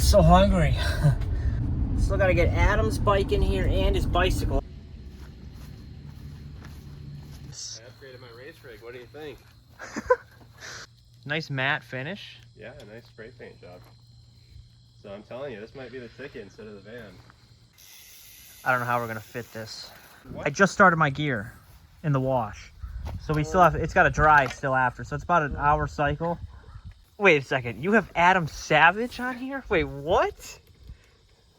so hungry. Still gotta get Adam's bike in here and his bicycle. I upgraded my race rig. What do you think? Nice matte finish. Yeah, a nice spray paint job. So I'm telling you, this might be the ticket instead of the van. I don't know how we're gonna fit this. What? I just started my gear in the wash. So we still have, it's gotta dry still after. So it's about an hour cycle. Wait a second, you have Adam Savage on here? Wait, what?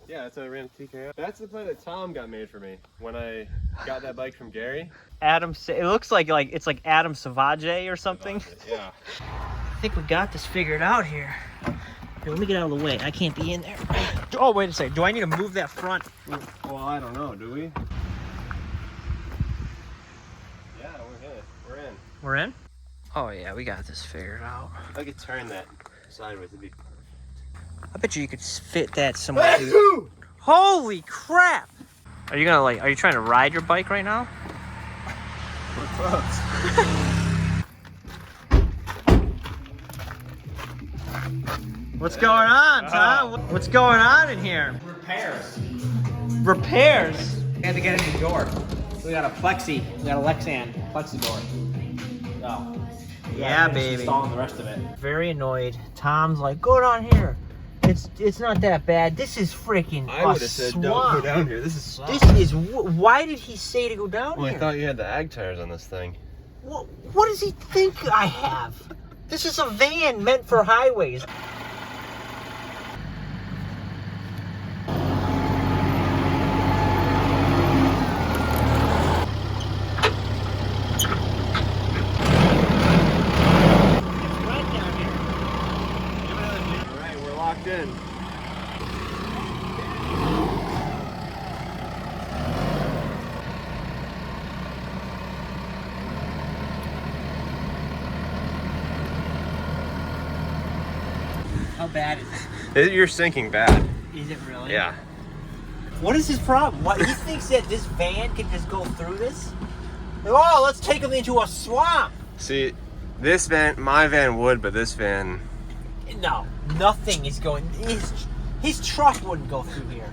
Yeah, that's how I ran a TKO. That's the play that Tom got made for me when I got that bike from Gary. It looks like it's like Adam Savage or something. Yeah. I think we got this figured out here. Here, let me get out of the way. I can't be in there. Oh, wait a second. Do I need to move that front? Well, I don't know. Do we? Yeah, we're in. We're in? Oh, yeah, we got this figured out. If I could turn that sideways, it'd be perfect. I bet you could fit that somewhere. Holy crap! Are you trying to ride your bike right now? We're close. What's going on, Tom? What's going on in here? Repairs. Repairs? We had to get a new door. We got a plexi. We got a Lexan plexi door. So, Yeah, baby. Installing the rest of it. Very annoyed. Tom's like, go down here. It's not that bad. This is freaking I would have said don't go down here. This is soft. This is, why did he say to go down Well, here? I thought you had the ag tires on this thing. What does he think I have? This is a van meant for highways. In. How bad is it? You're sinking bad. Is it really? Yeah. What is his problem? What, he thinks that this van can just go through this? Oh, let's take him into a swamp. See, this van, my van would, but this van. No, nothing is going. His truck wouldn't go through here.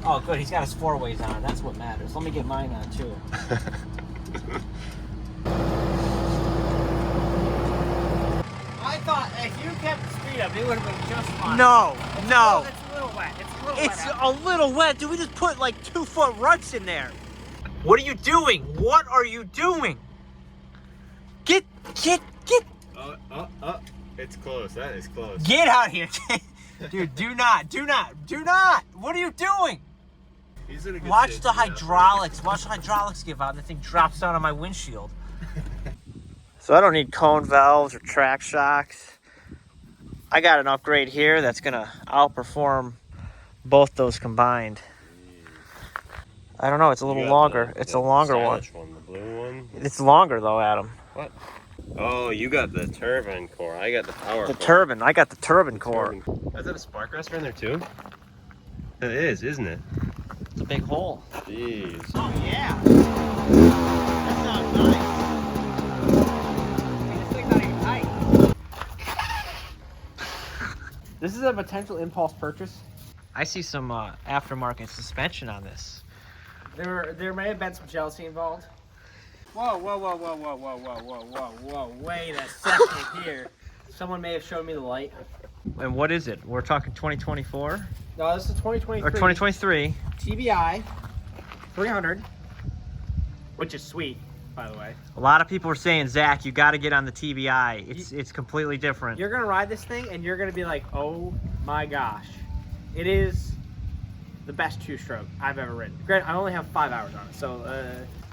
Oh, good. He's got his four-ways on. That's what matters. Let me get mine on, too. I thought if you kept the speed up, it would have been just fine. No. It's a little wet. It's a little wet. Dude, we just put like 2-foot ruts in there. What are you doing? What are you doing? Get. It's close. That is close. Get out here. Dude, do not. What are you doing? He's in a good Watch shape, the hydraulics. Watch the hydraulics give out and the thing drops down on my windshield. So I don't need cone valves or track shocks. I got an upgrade here that's going to outperform both those combined. I don't know. It's a little longer. It's a longer one. The blue one. It's longer though, Adam. What? Oh, you got the turbine core. I got the power core. Turbine. I got the turbine core. Is that a spark arrestor in there too? It is, isn't it? It's a big hole. Jeez. Oh, yeah. That sounds nice. This thing's not even tight. This is a potential impulse purchase. I see some aftermarket suspension on this. There may have been some jealousy involved. Whoa, wait a second here. Someone may have showed me the light. And what is it? We're talking 2024? No, this is 2023. Or 2023. TBI 300, which is sweet, by the way. A lot of people are saying, Zach, you got to get on the TBI. It's completely different. You're going to ride this thing, and you're going to be like, oh my gosh. It is the best two-stroke I've ever ridden. Granted, I only have 5 hours on it, so...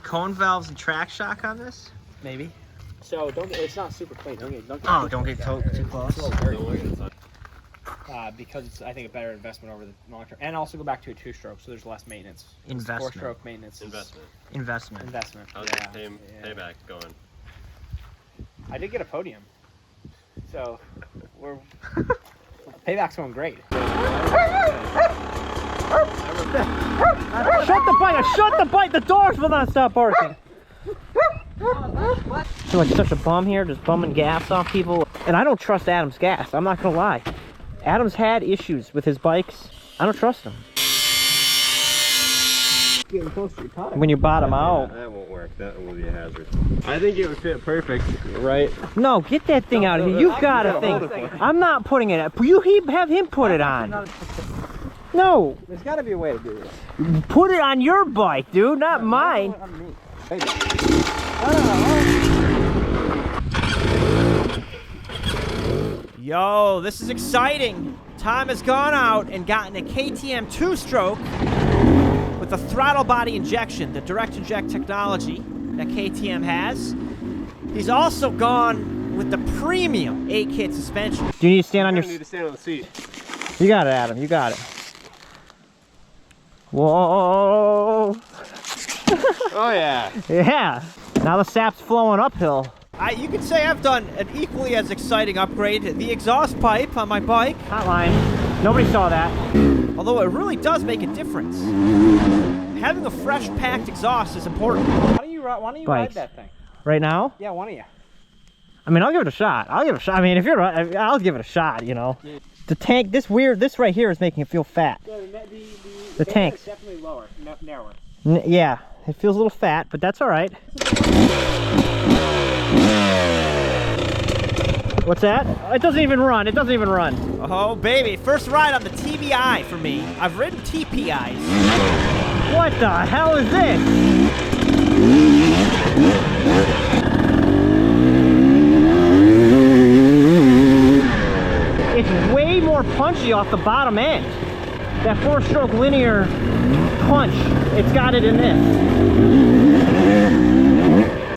Cone valves and track shock on this? Maybe. So it's not super clean. Don't get too close. It's a little dirty. Because it's, I think, a better investment over the long term. And also go back to a two-stroke, so there's less maintenance. Investment. Four-stroke maintenance. Investment. How's the payback going? I did get a podium. So, payback's going great. Shut the bike! The doors will not stop barking! I feel like such a bum here, just bumming gas off people. And I don't trust Adam's gas, I'm not gonna lie. Adam's had issues with his bikes. I don't trust him. Getting close to your tire. When you bottom out. That won't work. That will be a hazard. I think it would fit perfect, right? No, get that thing out of here. You've got a thing. I'm not putting it up. Have him put it on. No. There's got to be a way to do this. Put it on your bike, dude, not mine. Yo, this is exciting. Tom has gone out and gotten a KTM 2-stroke with the throttle body injection, the direct inject technology that KTM has. He's also gone with the premium 8-kit suspension. Do you need to stand on your... You need to stand on the seat. You got it, Adam. You got it. Whoa. Oh, yeah. Yeah. Now the sap's flowing uphill. You could say I've done an equally as exciting upgrade. The exhaust pipe on my bike. Hotline. Nobody saw that. Although it really does make a difference. Having a fresh packed exhaust is important. Why don't you ride that thing? Right now? Yeah, why don't you? I mean, I'll give it a shot. I mean, if you're right, I'll give it a shot, you know. Yeah. The tank, this right here is making it feel fat. Yeah, the tank is definitely lower, narrower. Yeah, it feels a little fat, but that's all right. What's that? It doesn't even run. It doesn't even run. Oh, baby. First ride on the TBI for me. I've ridden TPIs. What the hell is this? It's way more punchy off the bottom end. That 4-stroke linear punch, it's got it in this.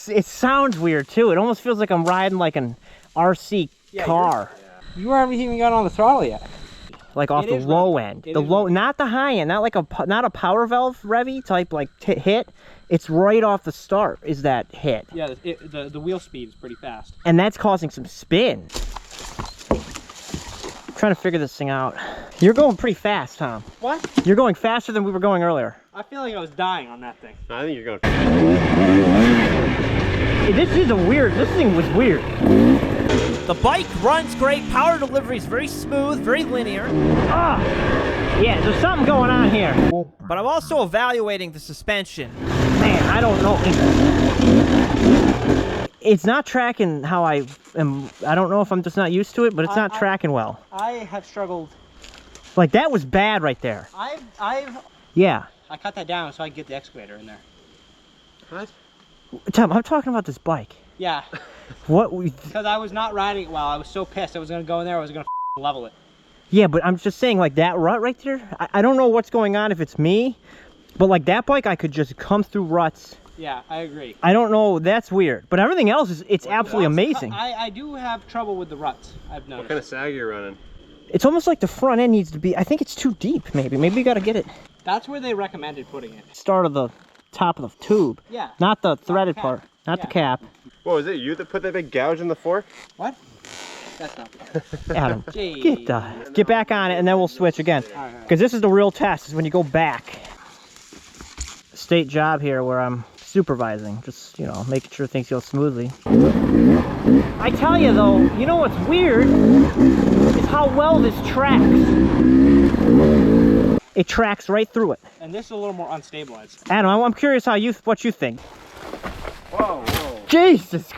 It sounds weird too. It almost feels like I'm riding like an RC car. You haven't even got on the throttle yet. Like off the low end. The low, not the high end, not a power valve revvy type like hit. It's right off the start is that hit. Yeah, the wheel speed is pretty fast. And that's causing some spin. Trying to figure this thing out. You're going pretty fast, Tom. What? You're going faster than we were going earlier. I feel like I was dying on that thing. I think you're going. This thing was weird. The bike runs great. Power delivery is very smooth, very linear. Yeah, there's something going on here. But I'm also evaluating the suspension. Man, I don't know. It's not tracking how I am. I don't know if I'm just not used to it, but it's not tracking well. I have struggled. Like that was bad right there. Yeah. I cut that down so I could get the excavator in there. What? Tom, I'm talking about this bike. Yeah. What? Because I was not riding it well. I was so pissed. I was going to go in there. I was going to level it. Yeah, but I'm just saying, like that rut right there. I don't know what's going on, if it's me, but like that bike, I could just come through ruts. Yeah, I agree. I don't know. That's weird. But everything else it's absolutely amazing. I do have trouble with the ruts, I've noticed. What kind of sag are you running? It's almost like the front end needs to be, I think it's too deep, maybe. Maybe you got to get it. That's where they recommended putting it. Start of the top of the tube. Yeah. Not the threaded part. Not the cap. Whoa, is it you that put that big gouge in the fork? What? That's not Adam, get back on it and then we'll switch again. Because this is the real test, is when you go back. State job here where I'm supervising, just, you know, making sure things go smoothly. I tell you though, you know what's weird is how well this tracks. It tracks right through it. And this is a little more unstabilized. Adam, I'm curious what you think. Whoa. Jesus.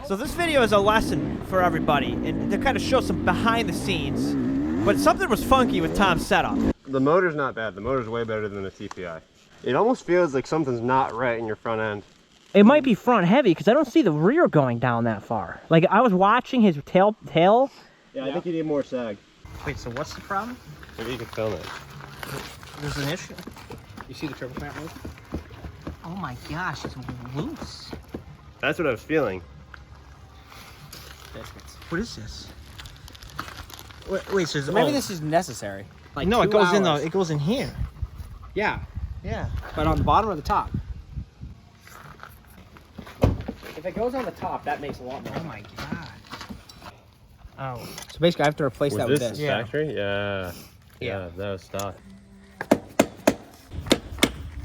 So this video is a lesson for everybody, and to kind of show some behind the scenes. But something was funky with Tom's setup. The motor's not bad. The motor's way better than the TPI. It almost feels like something's not right in your front end. It might be front heavy because I don't see the rear going down that far. Like I was watching his tail. Yeah, I think you need more sag. Wait, so what's the problem? Maybe you can film it. There's an issue. You see the triple clamp move? Oh my gosh, it's loose. That's what I was feeling. What is this? Wait, so Maybe this is necessary. Like no, it goes hours. it goes in here. Yeah. Yeah. But on the bottom or the top? If it goes on the top, that makes a lot more. Oh my god. Oh. So basically I have to replace that with this. Factory? Yeah. Yeah, that was stock.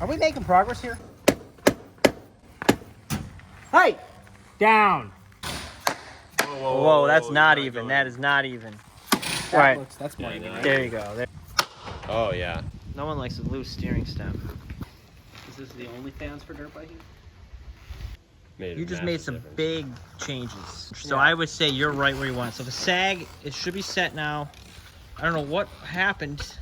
Are we making progress here? Hey! Down! Whoa, that's not even. That is not even. Right. That's more even, right? There you go. There. Oh yeah. No one likes a loose steering stem. Is this the only fans for dirt biking? Made a You just massive made some difference. big changes. So Yeah. I would say you're right where you want it. So the sag, it should be set now. I don't know what happened.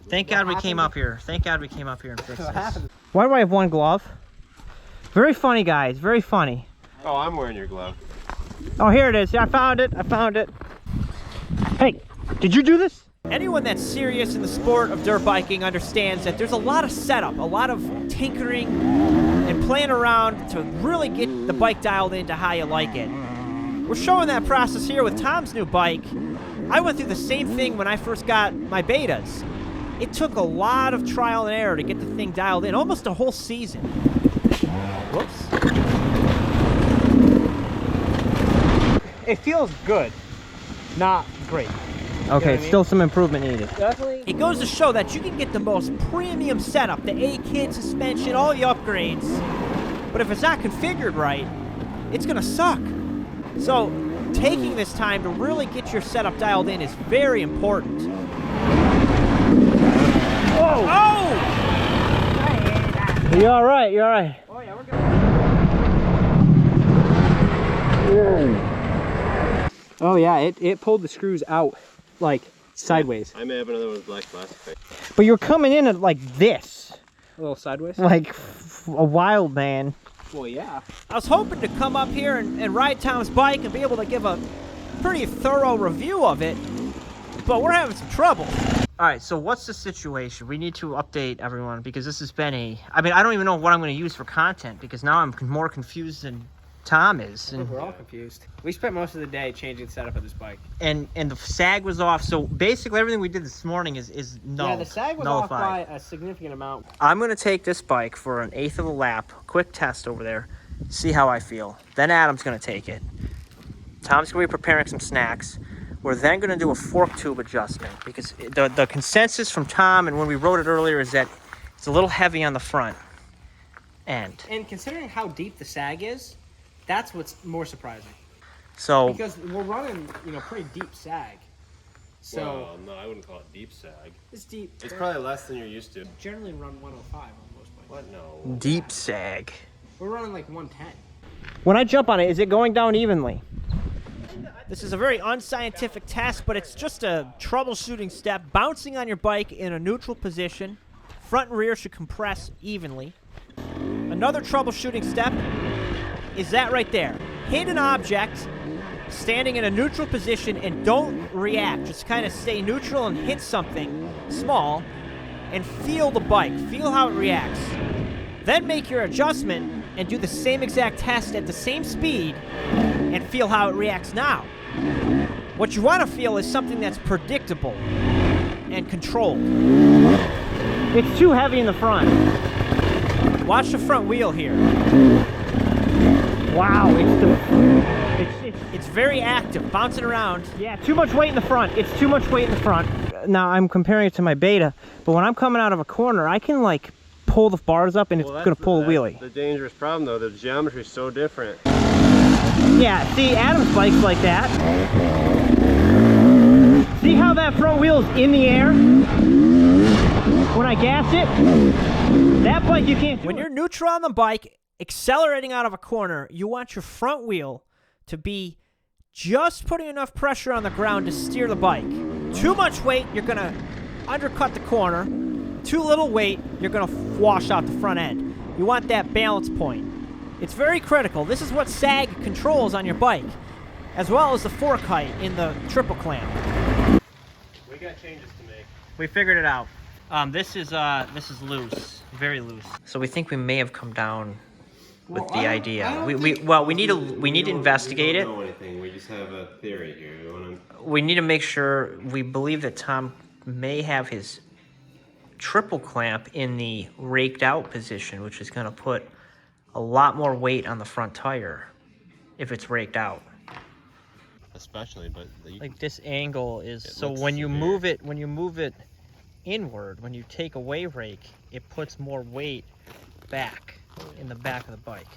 Thank God we came up here. Thank God we came up here and fixed this. Why do I have one glove? Very funny, guys. Very funny. Oh, I'm wearing your glove. Oh, here it is. I found it. I found it. Hey, did you do this? Anyone that's serious in the sport of dirt biking understands that there's a lot of setup, a lot of tinkering and playing around to really get the bike dialed into how you like it. We're showing that process here with Tom's new bike. I went through the same thing when I first got my betas. It took a lot of trial and error to get the thing dialed in, almost a whole season. Whoops. It feels good, not great. Okay, still some improvement needed. Definitely. It goes to show that you can get the most premium setup, the A-kit suspension, all the upgrades, but if it's not configured right, it's gonna suck. So, taking this time to really get your setup dialed in is very important. Whoa! Oh! You all right? You all right? Oh yeah, we're good. Oh yeah, it pulled the screws out like sideways. I may have another one with black plastic. But you're coming in at like this, A little sideways. like a wild man. Well, yeah. I was hoping to come up here and ride Tom's bike and be able to give a pretty thorough review of it, but we're having some trouble. All right, so what's the situation? We need to update everyone because this has been I don't even know what I'm going to use for content because now I'm more confused than Tom is. And, We're all confused. We spent most of the day changing the setup of this bike. and the sag was off, so basically everything we did this morning is null. Yeah, the sag was nullified. off by a significant amount. I'm going to take this bike for an eighth of a lap, quick test over there, see how I feel. Then Adam's going to take it. Tom's going to be preparing some snacks. We're then going to do a fork tube adjustment because the consensus from Tom and when we wrote it earlier is that it's a little heavy on the front end. And considering how deep the sag is, that's what's more surprising. So Because we're running, pretty deep sag. So Well, no, I wouldn't call it deep sag. it's deep. It's probably less than you're used to. Generally run 105 on most bikes. What? No. deep sag. We're running like 110. When I jump on it, is it going down evenly? This is a very unscientific test, but it's just a troubleshooting step. Bouncing on your bike in a neutral position. Front and rear should compress evenly. Another troubleshooting step is that right there. Hit an object standing in a neutral position and don't react. Just kind of stay neutral and hit something small and feel the bike. Feel how it reacts. Then make your adjustment and do the same exact test at the same speed and feel how it reacts now. What you want to feel is something that's predictable and controlled. It's too heavy in the front. Watch the front wheel here. Wow, it's very active, bouncing around. Yeah, too much weight in the front. It's too much weight in the front. Now I'm comparing it to my beta, but when I'm coming out of a corner, I can like pull the bars up and it's gonna pull a wheelie. The dangerous problem though, the geometry is so different. Yeah, see, Adam's bike's like that. See how that front wheel's in the air? When I gas it? That bike you can't do. When you're neutral on the bike, accelerating out of a corner, you want your front wheel to be just putting enough pressure on the ground to steer the bike. Too much weight, you're gonna undercut the corner. Too little weight, you're gonna wash out the front end. You want that balance point. It's very critical. This is what sag controls on your bike, as well as the fork height in the triple clamp. We got changes to make. We figured it out. This is loose, very loose. So we think we may have come down with the idea. We need to investigate it. We don't know anything. We just have a theory here. We need to make sure. We believe that Tom may have his triple clamp in the raked out position, which is going to put a lot more weight on the front tire if it's raked out. Especially, but Like this angle is so looks when you severe. move it inward, when you take away rake, it puts more weight back in the back of the bike.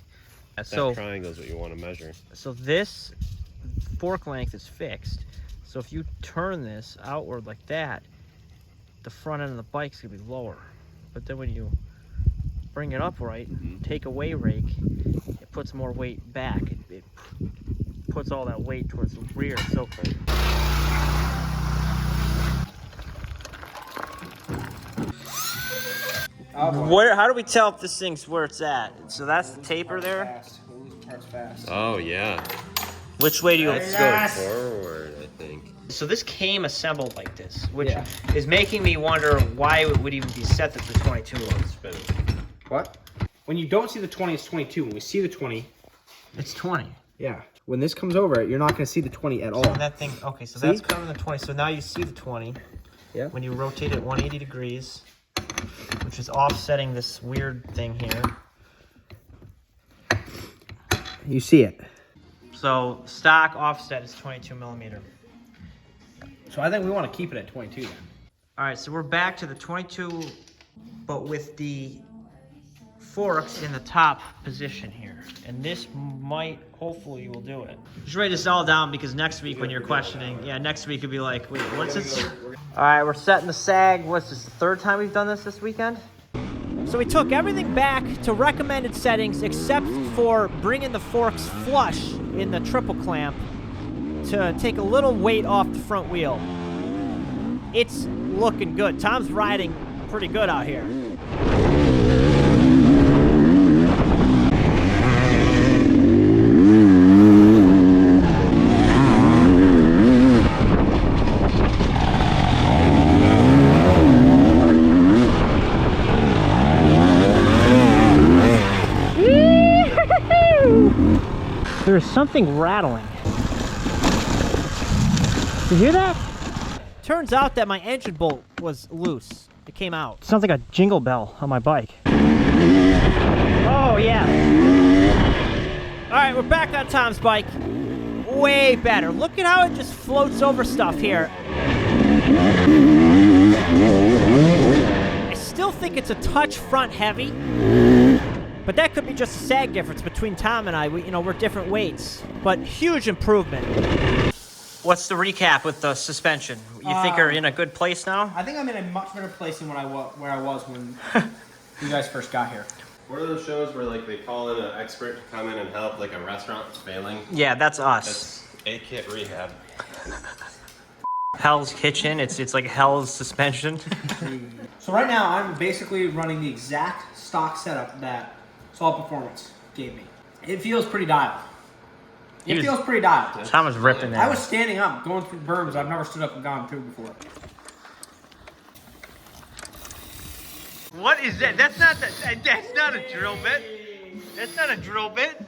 that So triangle is what you want to measure. so this fork length is fixed. So if you turn this outward like that, the front end of the bike's gonna be lower. But then when you bring it upright, take a weigh rake, it puts more weight back. It puts all that weight towards the rear. So how do we tell if this thing's where it's at? So that's the taper there. We'll lose parts fast. Oh yeah. Which way do you? Let's go forward, I think. So this came assembled like this, which is making me wonder why it would even be set that the 22 was. What? When you don't see the 20, it's 22. When we see the 20, it's 20. Yeah. When this comes over, you're not going to see the 20 at all. So that thing, okay, so that's covering the 20. So now you see the 20. Yeah. When you rotate it 180 degrees, which is offsetting this weird thing here. You see it. So stock offset is 22 millimeter. So I think we want to keep it at 22 then. All right, so we're back to the 22, but with the forks in the top position here. And this might, hopefully will do it. Just write this all down because next week when you're questioning, next week you'll be like, wait, what's this? All right, we're setting the sag. What's this, the third time we've done this weekend? So we took everything back to recommended settings except for bringing the forks flush in the triple clamp to take a little weight off the front wheel. It's looking good. Tom's riding pretty good out here. There's something rattling. You hear that? Turns out that my engine bolt was loose. It came out. Sounds like a jingle bell on my bike. Oh yeah. All right, we're back on Tom's bike. Way better. Look at how it just floats over stuff here. I still think it's a touch front heavy. But that could be just a sag difference between Tom and I. We're different weights. But huge improvement. What's the recap with the suspension? You think you're in a good place now? I think I'm in a much better place than where I was when you guys first got here. What are those shows where like they call in an expert to come in and help, like a restaurant that's failing? Yeah, that's us. That's A-Kit Rehab. Hell's Kitchen. It's like Hell's suspension. So right now I'm basically running the exact stock setup that Solid Performance gave me. It feels pretty dialed. It feels pretty dialed. Tom was ripping that. I was standing up, going through berms I've never stood up and gone through before. What is that? That's not a drill bit. That's not a drill bit.